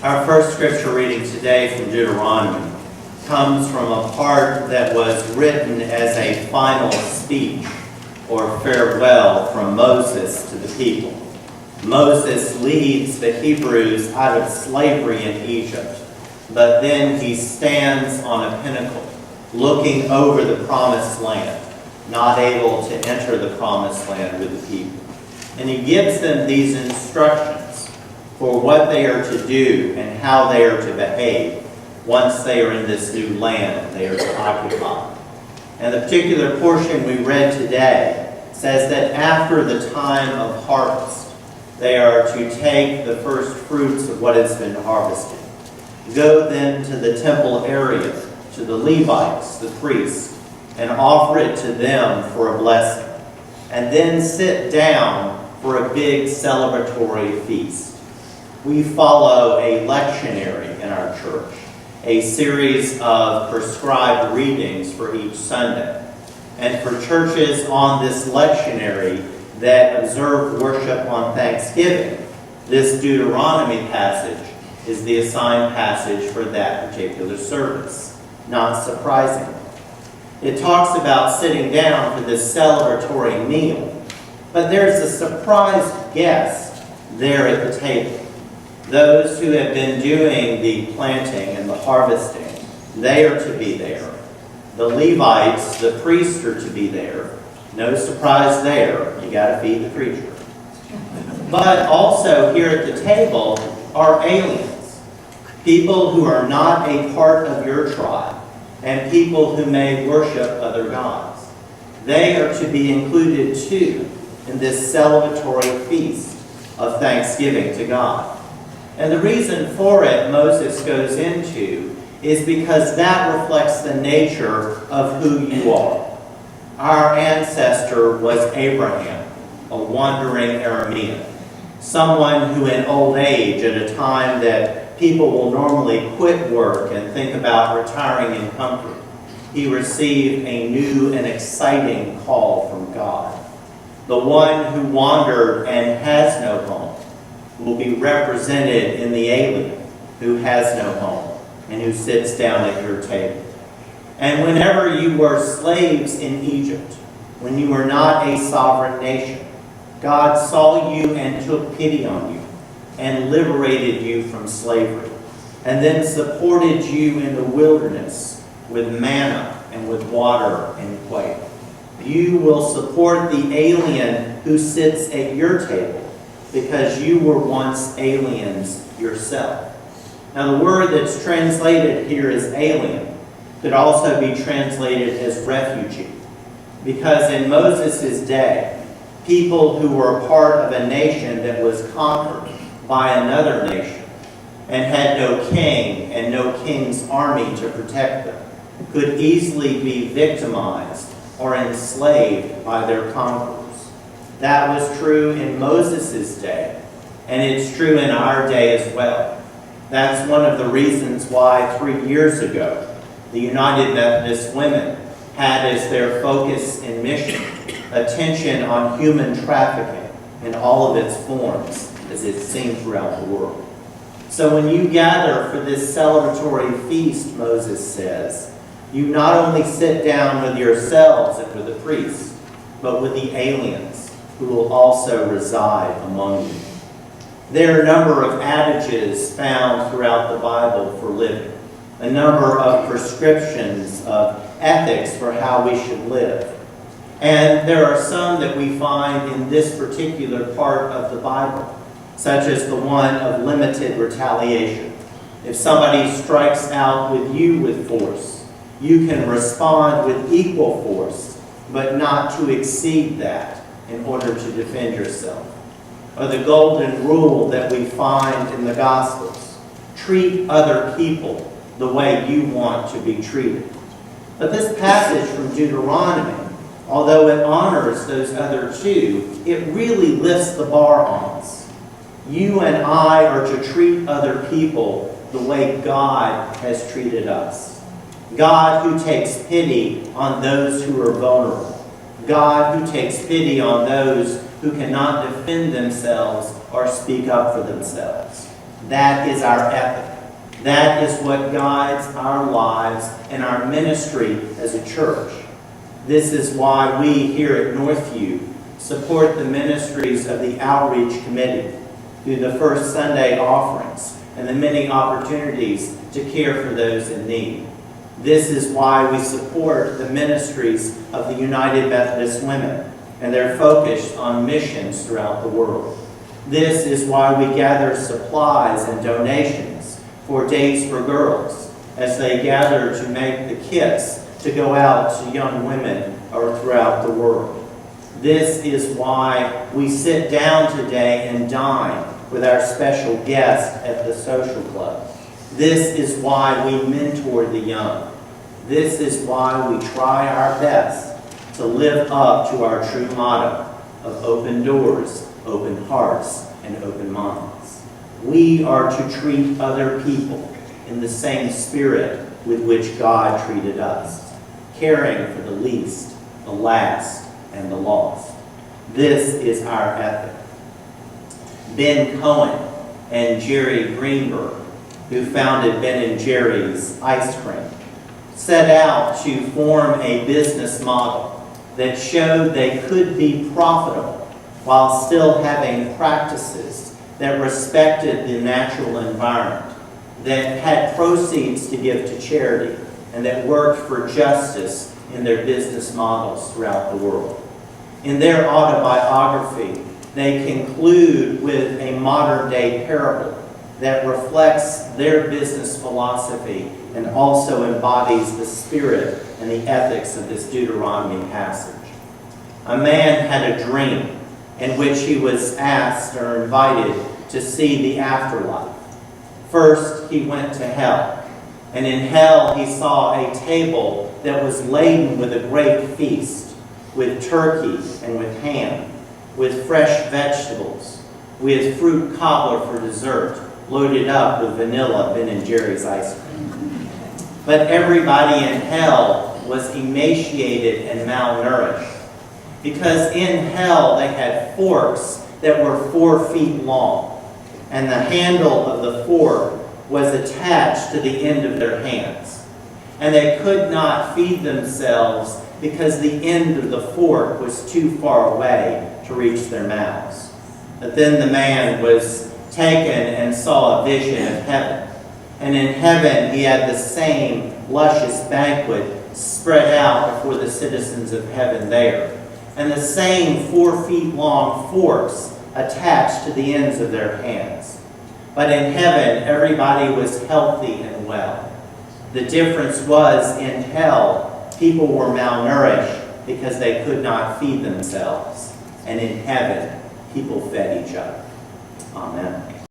Our first scripture reading today from Deuteronomy comes from a part that was written as a final speech or farewell from Moses to the people. Moses leads the Hebrews out of slavery in Egypt, but then he stands on a pinnacle looking over the promised land, not able to enter the promised land with the people. And he gives them these instructions for what they are to do and how they are to behave once they are in this new land they are to occupy. And the particular portion we read today says that after the time of harvest, they are to take the first fruits of what has been harvested. Go then to the temple area, to the Levites, the priests, and offer it to them for a blessing. And then sit down for a big celebratory feast. We follow a lectionary in our church, a series of prescribed readings for each Sunday. And for churches on this lectionary that observe worship on Thanksgiving, this Deuteronomy passage is the assigned passage for that particular service. Not surprisingly. It talks about sitting down for this celebratory meal, but there's a surprise guest there at the table. Those who have been doing the planting and the harvesting, they are to be there. The Levites, the priests, are to be there. No surprise there. You got to feed the preacher. But also here at the table are aliens. People who are not a part of your tribe and people who may worship other gods. They are to be included too in this celebratory feast of thanksgiving to God. And the reason for it Moses goes into is because that reflects the nature of who you are. Our ancestor was Abraham, a wandering Aramean, someone who in old age, at a time that people will normally quit work and think about retiring in comfort, he received a new and exciting call from God. The one who wandered and has no home will be represented in the alien who has no home and who sits down at your table. And whenever you were slaves in Egypt, when you were not a sovereign nation, God saw you and took pity on you and liberated you from slavery, and then supported you in the wilderness with manna and with water and quail. You will support the alien who sits at your table, because you were once aliens yourself. Now the word that's translated here as alien could also be translated as refugee, because in Moses' day, people who were part of a nation that was conquered by another nation and had no king and no king's army to protect them could easily be victimized or enslaved by their conquerors. That was true in Moses' day, and it's true in our day as well. That's one of the reasons why 3 years ago, the United Methodist Women had as their focus and mission attention on human trafficking in all of its forms, as it's seen throughout the world. So when you gather for this celebratory feast, Moses says, you not only sit down with yourselves and with the priests, but with the aliens who will also reside among you. There are a number of adages found throughout the Bible for living, a number of prescriptions of ethics for how we should live. And there are some that we find in this particular part of the Bible, such as the one of limited retaliation. If somebody strikes out with you with force, you can respond with equal force, but not to exceed that in order to defend yourself. Or the golden rule that we find in the Gospels: treat other people the way you want to be treated. But this passage from Deuteronomy, although it honors those other two, it really lifts the bar on us. You and I are to treat other people the way God has treated us. God who takes pity on those who are vulnerable. God who takes pity on those who cannot defend themselves or speak up for themselves. That is our ethic. That is what guides our lives and our ministry as a church. This is why we here at Northview support the ministries of the Outreach Committee through the First Sunday offerings and the many opportunities to care for those in need. This is why we support the ministries of the United Methodist Women and their focus on missions throughout the world. This is why we gather supplies and donations for Days for Girls as they gather to make the kits to go out to young women throughout the world. This is why we sit down today and dine with our special guest at the social club. This is why we mentor the young. This is why we try our best to live up to our true motto of open doors, open hearts, and open minds. We are to treat other people in the same spirit with which God treated us, caring for the least, the last, and the lost. This is our ethic. Ben Cohen and Jerry Greenberg, who founded Ben & Jerry's Ice Cream, set out to form a business model that showed they could be profitable while still having practices that respected the natural environment, that had proceeds to give to charity, and that worked for justice in their business models throughout the world. In their autobiography, they conclude with a modern-day parable that reflects their business philosophy and also embodies the spirit and the ethics of this Deuteronomy passage. A man had a dream in which he was asked or invited to see the afterlife. First, he went to hell, and in hell he saw a table that was laden with a great feast, with turkey and with ham, with fresh vegetables, with fruit cobbler for dessert, loaded up with vanilla Ben & Jerry's ice cream. But everybody in hell was emaciated and malnourished, because in hell they had forks that were 4 feet long, and the handle of the fork was attached to the end of their hands. And they could not feed themselves because the end of the fork was too far away to reach their mouths. But then the man was taken and saw a vision of heaven. And in heaven he had the same luscious banquet spread out before the citizens of heaven there, and the same 4 feet long forks attached to the ends of their hands. But in heaven everybody was healthy and well. The difference was in hell people were malnourished because they could not feed themselves, and in heaven people fed each other. Amen.